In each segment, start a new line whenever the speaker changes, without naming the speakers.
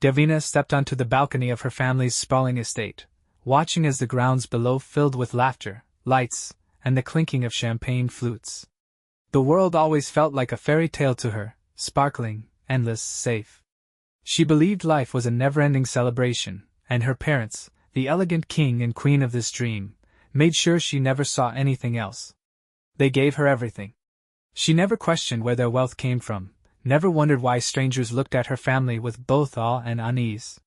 Davina stepped onto the balcony of her family's sprawling estate, watching as the grounds below filled with laughter, lights, and the clinking of champagne flutes. The world always felt like a fairy tale to her, sparkling, endless, safe. She believed life was a never-ending celebration, and her parents, the elegant king and queen of this dream, made sure she never saw anything else. They gave her everything. She never questioned where their wealth came from, never wondered why strangers looked at her family with both awe and unease.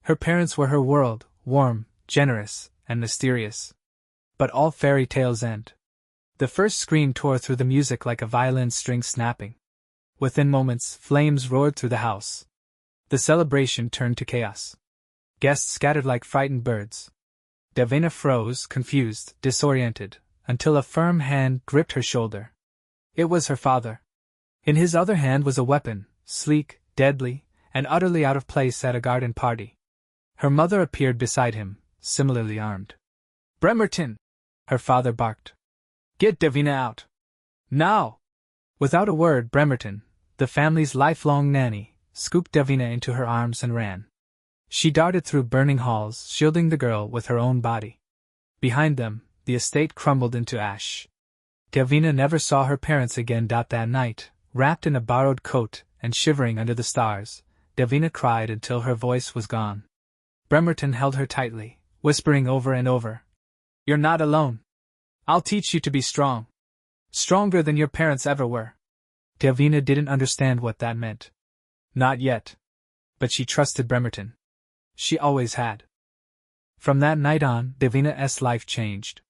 Her parents were her world, warm, generous, and mysterious. But all fairy tales end. The first scream tore through the music like a violin string snapping. Within moments, flames roared through the house. The celebration turned to chaos. Guests scattered like frightened birds. Davina froze, confused, disoriented, until a firm hand gripped her shoulder. It was her father. In his other hand was a weapon, sleek, deadly, and utterly out of place at a garden party. Her mother appeared beside him, similarly armed. "Bremerton!" her father barked. "Get Davina out! Now!" Without a word, Bremerton, the family's lifelong nanny, scooped Davina into her arms and ran. She darted through burning halls, shielding the girl with her own body. Behind them, the estate crumbled into ash. Davina never saw her parents again. That night, wrapped in a borrowed coat and shivering under the stars, Davina cried until her voice was gone. Bremerton held her tightly, whispering over and over, "You're not alone. I'll teach you to be strong. Stronger than your parents ever were." Davina didn't understand what that meant. Not yet. But she trusted Bremerton. She always had. From that night on, Davina's life changed.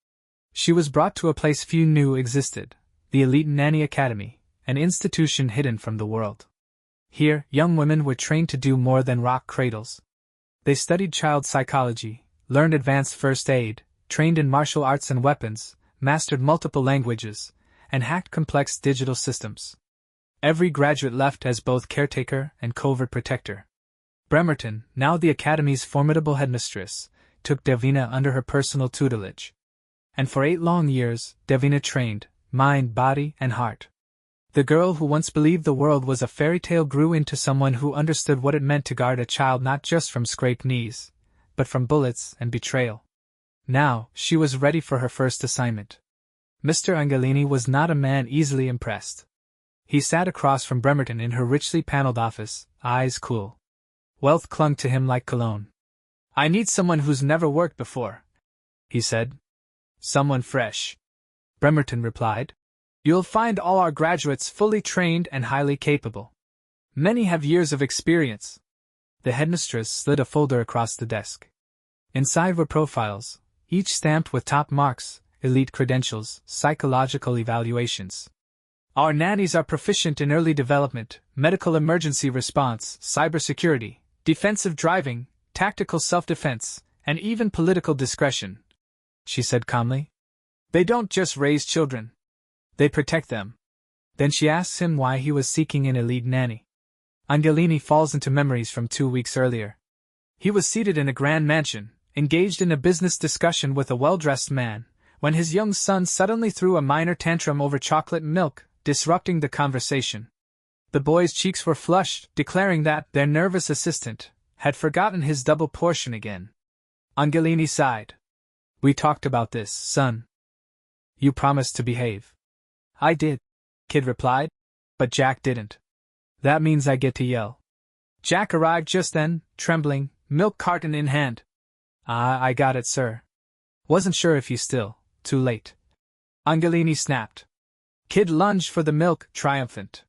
She was brought to a place few knew existed, the elite Nanny Academy, an institution hidden from the world. Here, young women were trained to do more than rock cradles. They studied child psychology, learned advanced first aid, trained in martial arts and weapons, mastered multiple languages, and hacked complex digital systems. Every graduate left as both caretaker and covert protector. Bremerton, now the Academy's formidable headmistress, took Davina under her personal tutelage. And for 8 long years, Davina trained, mind, body, and heart. The girl who once believed the world was a fairy tale grew into someone who understood what it meant to guard a child not just from scraped knees, but from bullets and betrayal. Now, she was ready for her first assignment. Mr. Angelini was not a man easily impressed. He sat across from Bremerton in her richly paneled office, eyes cool. Wealth clung to him like cologne. "I need someone who's never worked before," he said. "Someone fresh," Bremerton replied. "You'll find all our graduates fully trained and highly capable. Many have years of experience." The headmistress slid a folder across the desk. Inside were profiles, each stamped with top marks, elite credentials, psychological evaluations. "Our nannies are proficient in early development, medical emergency response, cybersecurity, defensive driving, tactical self-defense, and even political discretion," she said calmly. "They don't just raise children. They protect them." Then she asks him why he was seeking an elite nanny. Angelini falls into memories from 2 weeks earlier. He was seated in a grand mansion, engaged in a business discussion with a well-dressed man, when his young son suddenly threw a minor tantrum over chocolate milk, disrupting the conversation. The boy's cheeks were flushed, declaring that their nervous assistant had forgotten his double portion again. Angelini sighed. "We talked about this, son. You promised to behave." "I did," Kid replied. "But Jack didn't. That means I get to yell." Jack arrived just then, trembling, milk carton in hand. "I got it, sir. Wasn't sure if you still, too late." Angelini snapped. Kid lunged for the milk, triumphant.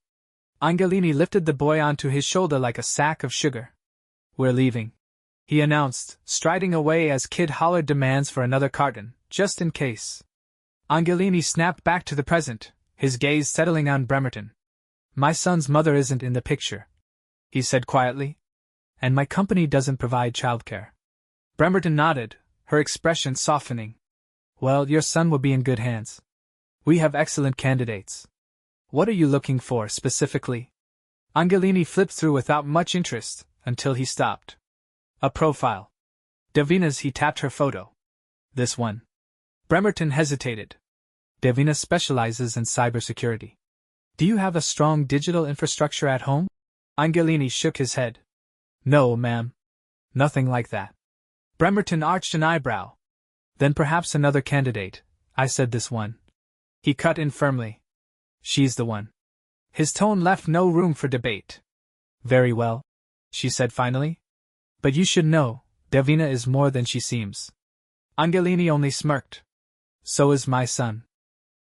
Angelini lifted the boy onto his shoulder like a sack of sugar. "We're leaving," he announced, striding away as Kid hollered demands for another carton, just in case. Angelini snapped back to the present, his gaze settling on Bremerton. "My son's mother isn't in the picture," he said quietly. "And my company doesn't provide childcare." Bremerton nodded, her expression softening. "Well, your son will be in good hands. We have excellent candidates. What are you looking for, specifically?" Angelini flipped through without much interest, until he stopped. "A profile. Davina's." He tapped her photo. "This one." Bremerton hesitated. "Davina specializes in cybersecurity. Do you have a strong digital infrastructure at home?" Angelini shook his head. No, ma'am. Nothing like that. Bremerton arched an eyebrow. Then perhaps another candidate. I said this one. He cut in firmly. She's the one. His tone left no room for debate. Very well, she said finally. But you should know, Davina is more than she seems. Angelini only smirked. So is my son.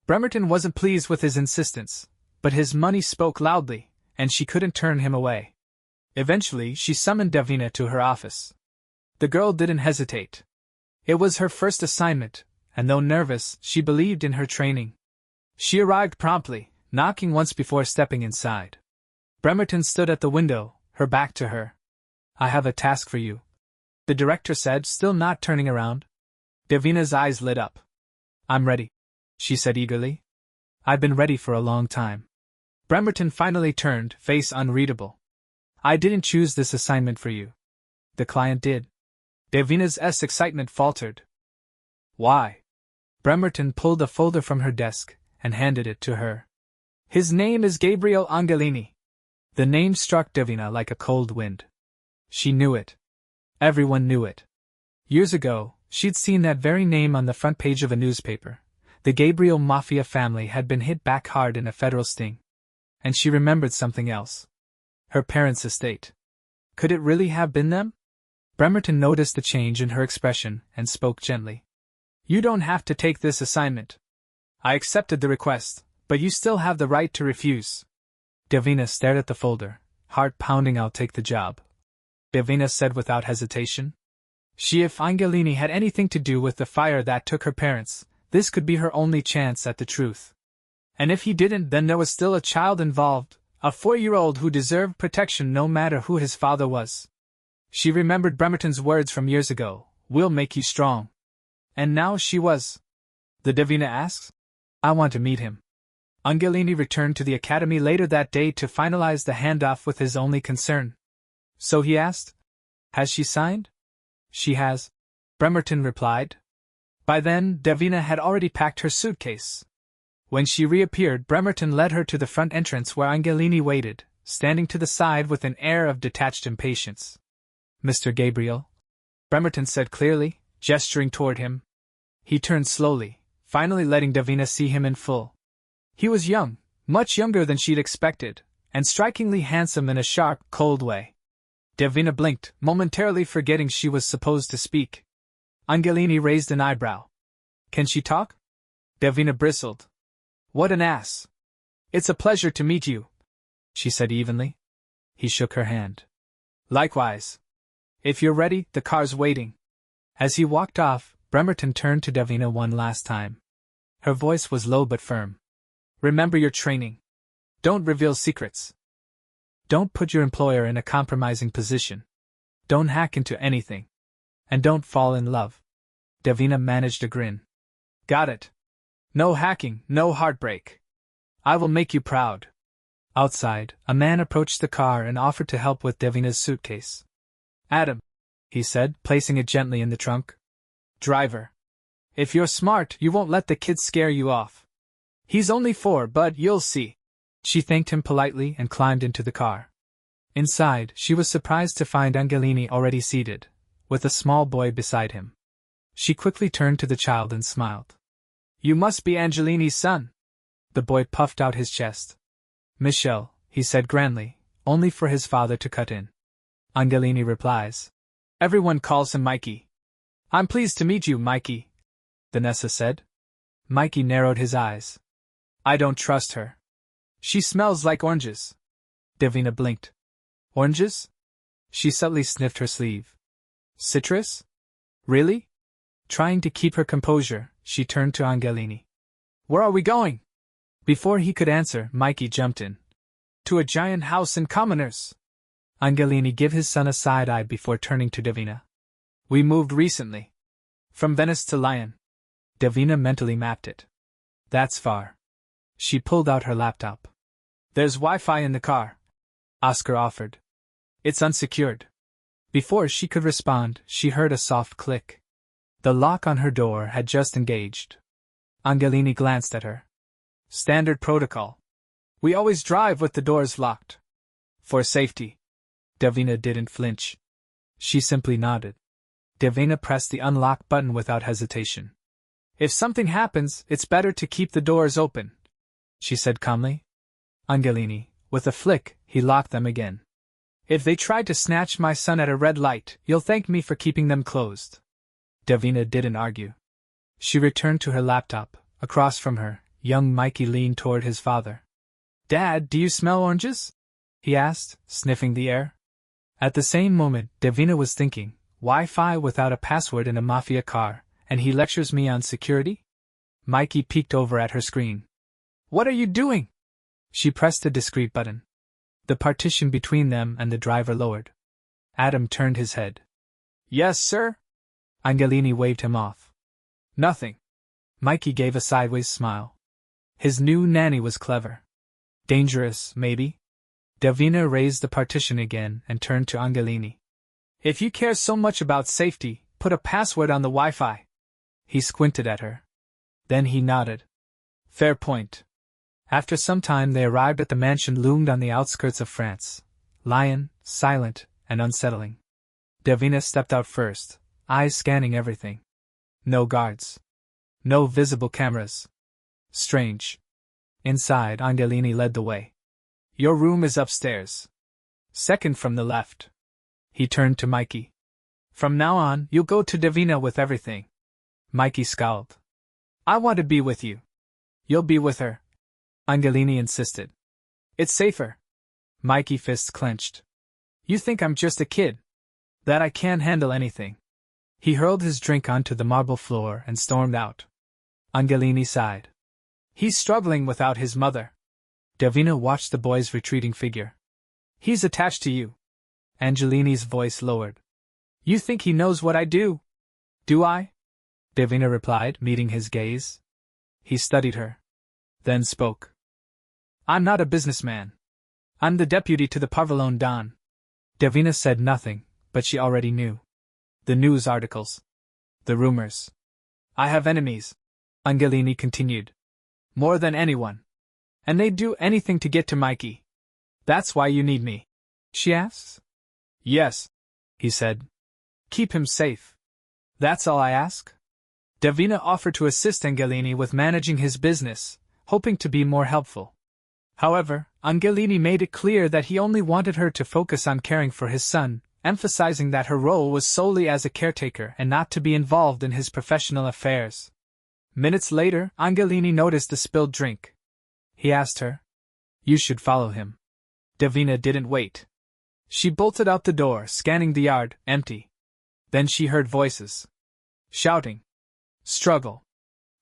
Bremerton wasn't pleased with his insistence, but his money spoke loudly, and she couldn't turn him away. Eventually, she summoned Davina to her office. The girl didn't hesitate. It was her first assignment, and though nervous, she believed in her training. She arrived promptly, knocking once before stepping inside. Bremerton stood at the window, her back to her. I have a task for you, the director said, still not turning around. Davina's eyes lit up. I'm ready, she said eagerly. I've been ready for a long time. Bremerton finally turned, face unreadable. I didn't choose this assignment for you. The client did. Davina's excitement faltered. Why? Bremerton pulled a folder from her desk and handed it to her. His name is Gabriel Angelini. The name struck Davina like a cold wind. She knew it. Everyone knew it. Years ago, she'd seen that very name on the front page of a newspaper. The Gabriel Mafia family had been hit back hard in a federal sting. And she remembered something else. Her parents' estate. Could it really have been them? Bremerton noticed the change in her expression and spoke gently. You don't have to take this assignment. I accepted the request, but you still have the right to refuse. Davina stared at the folder, heart pounding. I'll take the job, Davina said without hesitation. If Angelini had anything to do with the fire that took her parents, this could be her only chance at the truth. And if he didn't, then there was still a child involved, a 4-year-old who deserved protection no matter who his father was. She remembered Bremerton's words from years ago, we'll make you strong. And now she was. The Davina asks? I want to meet him. Angelini returned to the academy later that day to finalize the handoff with his only concern. So he asked, has she signed? She has, Bremerton replied. By then, Davina had already packed her suitcase. When she reappeared, Bremerton led her to the front entrance where Angelini waited, standing to the side with an air of detached impatience. Mr. Gabriel, Bremerton said clearly, gesturing toward him. He turned slowly, finally letting Davina see him in full. He was young, much younger than she'd expected, and strikingly handsome in a sharp, cold way. Davina blinked, momentarily forgetting she was supposed to speak. Angelini raised an eyebrow. Can she talk? Davina bristled. What an ass. It's a pleasure to meet you, she said evenly. He shook her hand. Likewise. If you're ready, the car's waiting. As he walked off, Bremerton turned to Davina one last time. Her voice was low but firm. Remember your training. Don't reveal secrets. Don't put your employer in a compromising position. Don't hack into anything. And don't fall in love. Davina managed a grin. Got it. No hacking, no heartbreak. I will make you proud. Outside, a man approached the car and offered to help with Davina's suitcase. Adam, he said, placing it gently in the trunk. Driver. If you're smart, you won't let the kid scare you off. He's only 4, but you'll see. She thanked him politely and climbed into the car. Inside, she was surprised to find Angelini already seated, with a small boy beside him. She quickly turned to the child and smiled. You must be Angelini's son. The boy puffed out his chest. Michel, he said grandly, only for his father to cut in. Angelini replies. Everyone calls him Mikey. I'm pleased to meet you, Mikey, Vanessa said. Mikey narrowed his eyes. I don't trust her. She smells like oranges. Davina blinked. Oranges? She subtly sniffed her sleeve. Citrus? Really? Trying to keep her composure, she turned to Angelini. Where are we going? Before he could answer, Mikey jumped in. To a giant house in Commoners. Angelini gave his son a side-eye before turning to Davina. We moved recently. From Venice to Lyon. Davina mentally mapped it. That's far. She pulled out her laptop. There's Wi-Fi in the car, Oscar offered. It's unsecured. Before she could respond, she heard a soft click. The lock on her door had just engaged. Angelini glanced at her. Standard protocol. We always drive with the doors locked. For safety. Davina didn't flinch. She simply nodded. Davina pressed the unlock button without hesitation. If something happens, it's better to keep the doors open, she said calmly. Angelini, with a flick, he locked them again. If they tried to snatch my son at a red light, you'll thank me for keeping them closed. Davina didn't argue. She returned to her laptop. Across from her, young Mikey leaned toward his father. Dad, do you smell oranges? He asked, sniffing the air. At the same moment, Davina was thinking, Wi-Fi without a password in a Mafia car, and he lectures me on security? Mikey peeked over at her screen. What are you doing? She pressed a discreet button. The partition between them and the driver lowered. Adam turned his head. Yes, sir? Angelini waved him off. Nothing. Mikey gave a sideways smile. His new nanny was clever. Dangerous, maybe? Davina raised the partition again and turned to Angelini. If you care so much about safety, put a password on the Wi-Fi. He squinted at her. Then he nodded. Fair point. After some time they arrived at the mansion loomed on the outskirts of France. Lion, silent, and unsettling. Davina stepped out first, eyes scanning everything. No guards. No visible cameras. Strange. Inside, Angelini led the way. Your room is upstairs. Second from the left. He turned to Mikey. From now on, you'll go to Davina with everything. Mikey scowled. I want to be with you. You'll be with her. Angelini insisted. It's safer. Mikey fists clenched. You think I'm just a kid? That I can't handle anything. He hurled his drink onto the marble floor and stormed out. Angelini sighed. He's struggling without his mother. Davina watched the boy's retreating figure. He's attached to you. Angelini's voice lowered. You think he knows what I do? Do I? Davina replied, meeting his gaze. He studied her. Then spoke. I'm not a businessman. I'm the deputy to the Parvallone Don. Davina said nothing, but she already knew. The news articles. The rumors. I have enemies, Angelini continued. More than anyone. And they'd do anything to get to Mikey. That's why you need me. She asks. Yes, he said. Keep him safe. That's all I ask. Davina offered to assist Angelini with managing his business, hoping to be more helpful. However, Angelini made it clear that he only wanted her to focus on caring for his son, emphasizing that her role was solely as a caretaker and not to be involved in his professional affairs. Minutes later, Angelini noticed the spilled drink. He asked her. You should follow him. Davina didn't wait. She bolted out the door, scanning the yard, empty. Then she heard voices. Shouting. Struggle.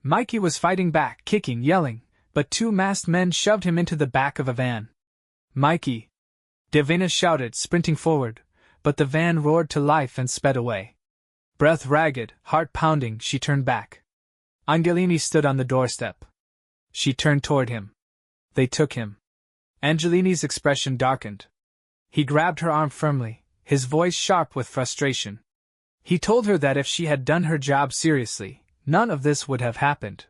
Mikey was fighting back, kicking, yelling, but two masked men shoved him into the back of a van. Mikey! Davina shouted, sprinting forward, but the van roared to life and sped away. Breath ragged, heart pounding, she turned back. Angelini stood on the doorstep. She turned toward him. They took him. Angelini's expression darkened. He grabbed her arm firmly, his voice sharp with frustration. He told her that if she had done her job seriously, none of this would have happened.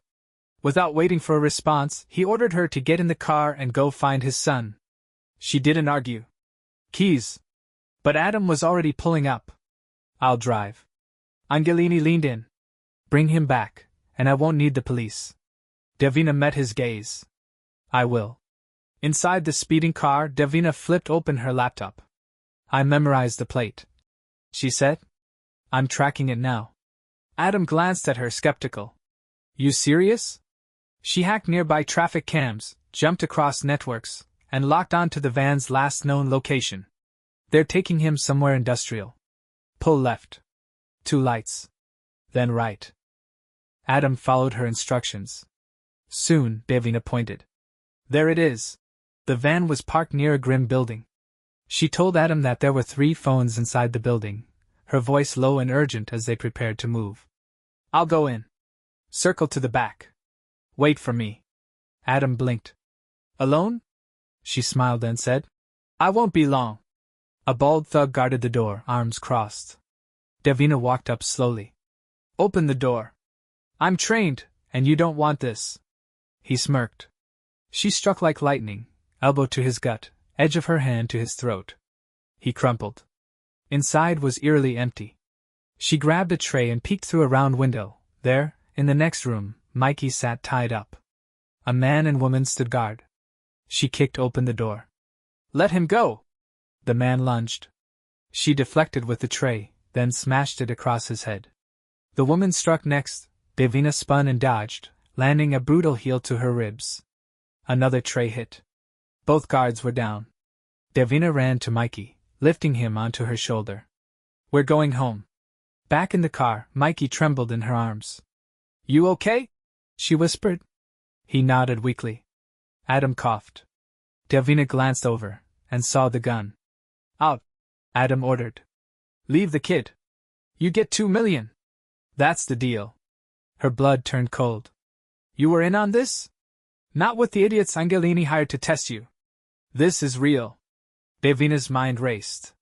Without waiting for a response, he ordered her to get in the car and go find his son. She didn't argue. Keys. But Adam was already pulling up. I'll drive. Angelini leaned in. Bring him back, and I won't need the police. Davina met his gaze. I will. Inside the speeding car, Davina flipped open her laptop. I memorized the plate, she said. I'm tracking it now. Adam glanced at her, skeptical. You serious? She hacked nearby traffic cams, jumped across networks, and locked on to the van's last known location. They're taking him somewhere industrial. Pull left. 2 lights. Then right. Adam followed her instructions. Soon, Davina pointed. There it is. The van was parked near a grim building. She told Adam that there were 3 phones inside the building, her voice low and urgent as they prepared to move. I'll go in. Circle to the back. Wait for me. Adam blinked. Alone? She smiled and said. I won't be long. A bald thug guarded the door, arms crossed. Davina walked up slowly. Open the door. I'm trained, and you don't want this. He smirked. She struck like lightning, elbow to his gut, edge of her hand to his throat. He crumpled. Inside was eerily empty. She grabbed a tray and peeked through a round window. There, in the next room, Mikey sat tied up. A man and woman stood guard. She kicked open the door. "Let him go!" The man lunged. She deflected with the tray, then smashed it across his head. The woman struck next. Davina spun and dodged, landing a brutal heel to her ribs. Another tray hit. Both guards were down. Davina ran to Mikey, lifting him onto her shoulder. "We're going home." Back in the car, Mikey trembled in her arms. "You okay?" she whispered. He nodded weakly. Adam coughed. Davina glanced over, and saw the gun. "Out," Adam ordered. "Leave the kid. You get $2 million. That's the deal." Her blood turned cold. "You were in on this? Not with the idiots Angelini hired to test you. This is real." Davina's mind raced.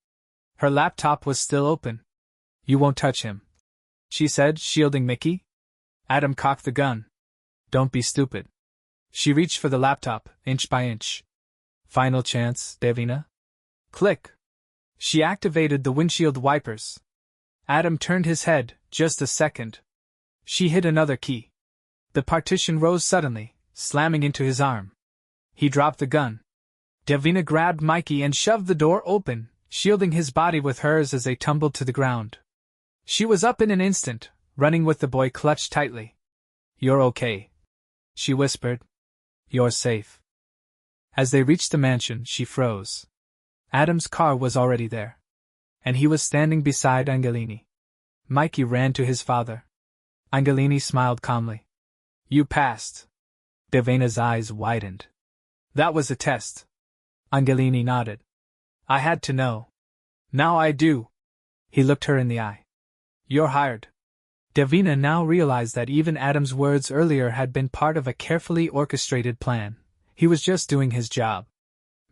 Her laptop was still open. "You won't touch him," she said, shielding Mickey. Adam cocked the gun. "Don't be stupid." She reached for the laptop, inch by inch. "Final chance, Davina?" Click. She activated the windshield wipers. Adam turned his head. Just a second. She hit another key. The partition rose suddenly, slamming into his arm. He dropped the gun. Davina grabbed Mikey and shoved the door open, shielding his body with hers as they tumbled to the ground. She was up in an instant, running with the boy clutched tightly. "You're okay," she whispered. "You're safe." As they reached the mansion, she froze. Adam's car was already there. And he was standing beside Angelini. Mikey ran to his father. Angelini smiled calmly. "You passed." Davina's eyes widened. "That was a test." Angelini nodded. "I had to know. Now I do." He looked her in the eye. "You're hired." Davina now realized that even Adam's words earlier had been part of a carefully orchestrated plan. He was just doing his job.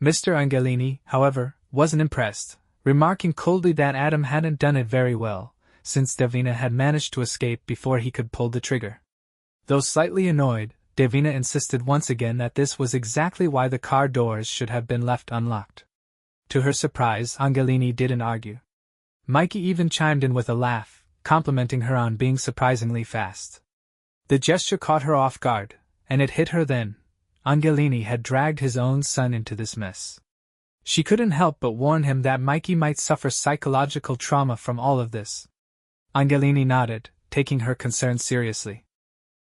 Mr. Angelini, however, wasn't impressed, remarking coldly that Adam hadn't done it very well, since Davina had managed to escape before he could pull the trigger. Though slightly annoyed, Davina insisted once again that this was exactly why the car doors should have been left unlocked. To her surprise, Angelini didn't argue. Mikey even chimed in with a laugh, complimenting her on being surprisingly fast. The gesture caught her off guard, and it hit her then. Angelini had dragged his own son into this mess. She couldn't help but warn him that Mikey might suffer psychological trauma from all of this. Angelini nodded, taking her concern seriously.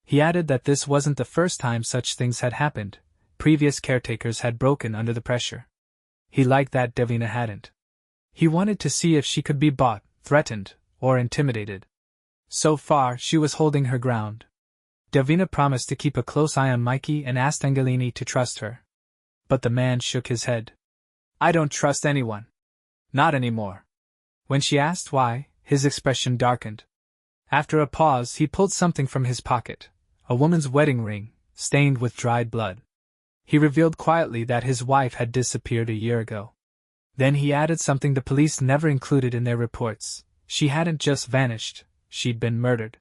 He added that this wasn't the first time such things had happened. Previous caretakers had broken under the pressure. He liked that Davina hadn't. He wanted to see if she could be bought, threatened, or intimidated. So far, she was holding her ground. Davina promised to keep a close eye on Mikey and asked Angelini to trust her. But the man shook his head. "I don't trust anyone. Not anymore." When she asked why, his expression darkened. After a pause, he pulled something from his pocket, a woman's wedding ring, stained with dried blood. He revealed quietly that his wife had disappeared a year ago. Then he added something the police never included in their reports. She hadn't just vanished, she'd been murdered.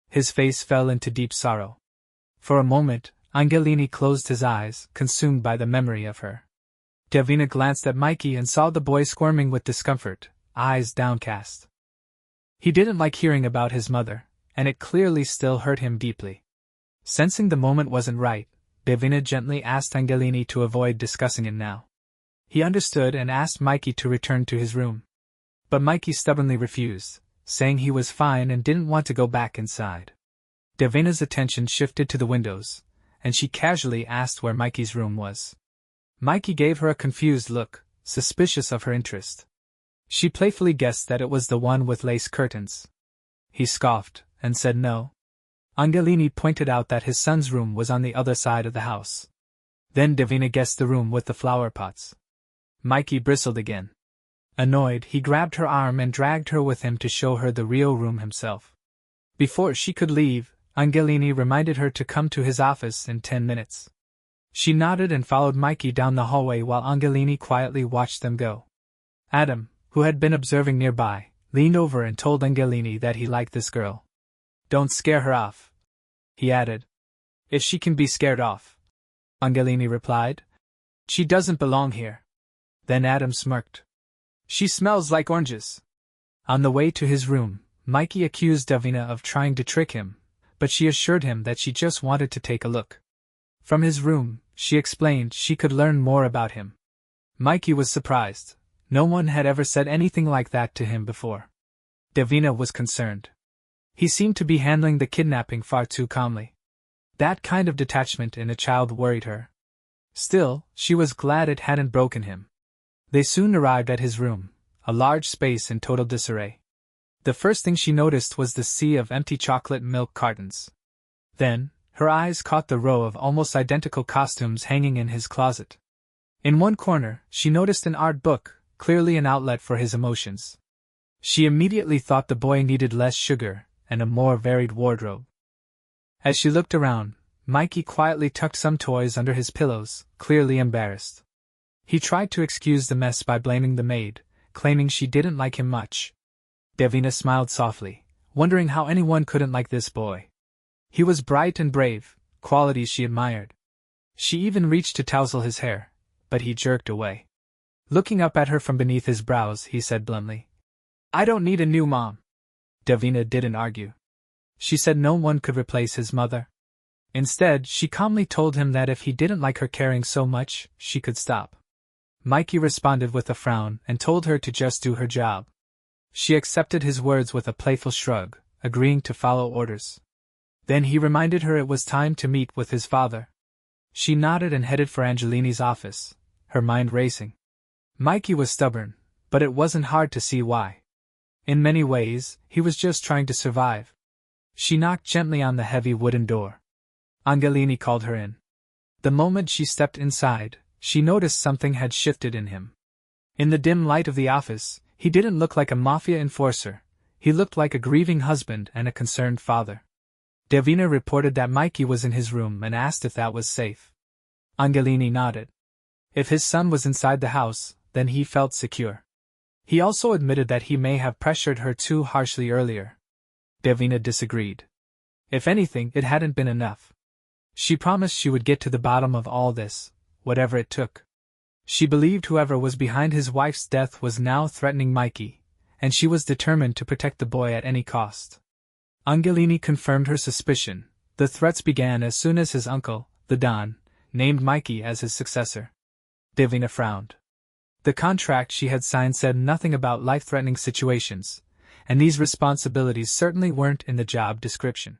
His face fell into deep sorrow. For a moment, Angelini closed his eyes, consumed by the memory of her. Davina glanced at Mikey and saw the boy squirming with discomfort, eyes downcast. He didn't like hearing about his mother, and it clearly still hurt him deeply. Sensing the moment wasn't right, Davina gently asked Angelini to avoid discussing it now. He understood and asked Mikey to return to his room. But Mikey stubbornly refused, saying he was fine and didn't want to go back inside. Davina's attention shifted to the windows, and she casually asked where Mikey's room was. Mikey gave her a confused look, suspicious of her interest. She playfully guessed that it was the one with lace curtains. He scoffed, and said no. Angelini pointed out that his son's room was on the other side of the house. Then Davina guessed the room with the flower pots. Mikey bristled again. Annoyed, he grabbed her arm and dragged her with him to show her the real room himself. Before she could leave, Angelini reminded her to come to his office in 10 minutes. She nodded and followed Mikey down the hallway while Angelini quietly watched them go. Adam, who had been observing nearby, leaned over and told Angelini that he liked this girl. "Don't scare her off," he added. "If she can be scared off," Angelini replied. "She doesn't belong here." Then Adam smirked. She smells like oranges. On the way to his room, Mikey accused Davina of trying to trick him, but she assured him that she just wanted to take a look. From his room, she explained she could learn more about him. Mikey was surprised. No one had ever said anything like that to him before. Davina was concerned. He seemed to be handling the kidnapping far too calmly. That kind of detachment in a child worried her. Still, she was glad it hadn't broken him. They soon arrived at his room, a large space in total disarray. The first thing she noticed was the sea of empty chocolate milk cartons. Then, her eyes caught the row of almost identical costumes hanging in his closet. In one corner, she noticed an art book, clearly an outlet for his emotions. She immediately thought the boy needed less sugar and a more varied wardrobe. As she looked around, Mikey quietly tucked some toys under his pillows, clearly embarrassed. He tried to excuse the mess by blaming the maid, claiming she didn't like him much. Davina smiled softly, wondering how anyone couldn't like this boy. He was bright and brave, qualities she admired. She even reached to tousle his hair, but he jerked away. Looking up at her from beneath his brows, he said bluntly, "I don't need a new mom." Davina didn't argue. She said no one could replace his mother. Instead, she calmly told him that if he didn't like her caring so much, she could stop. Mikey responded with a frown and told her to just do her job. She accepted his words with a playful shrug, agreeing to follow orders. Then he reminded her it was time to meet with his father. She nodded and headed for Angelini's office, her mind racing. Mikey was stubborn, but it wasn't hard to see why. In many ways, he was just trying to survive. She knocked gently on the heavy wooden door. Angelini called her in. The moment she stepped inside, she noticed something had shifted in him. In the dim light of the office, he didn't look like a mafia enforcer. He looked like a grieving husband and a concerned father. Davina reported that Mikey was in his room and asked if that was safe. Angelini nodded. If his son was inside the house, then he felt secure. He also admitted that he may have pressured her too harshly earlier. Davina disagreed. If anything, it hadn't been enough. She promised she would get to the bottom of all this, whatever it took. She believed whoever was behind his wife's death was now threatening Mikey, and she was determined to protect the boy at any cost. Angelini confirmed her suspicion. The threats began as soon as his uncle, the Don, named Mikey as his successor. Davina frowned. The contract she had signed said nothing about life-threatening situations, and these responsibilities certainly weren't in the job description.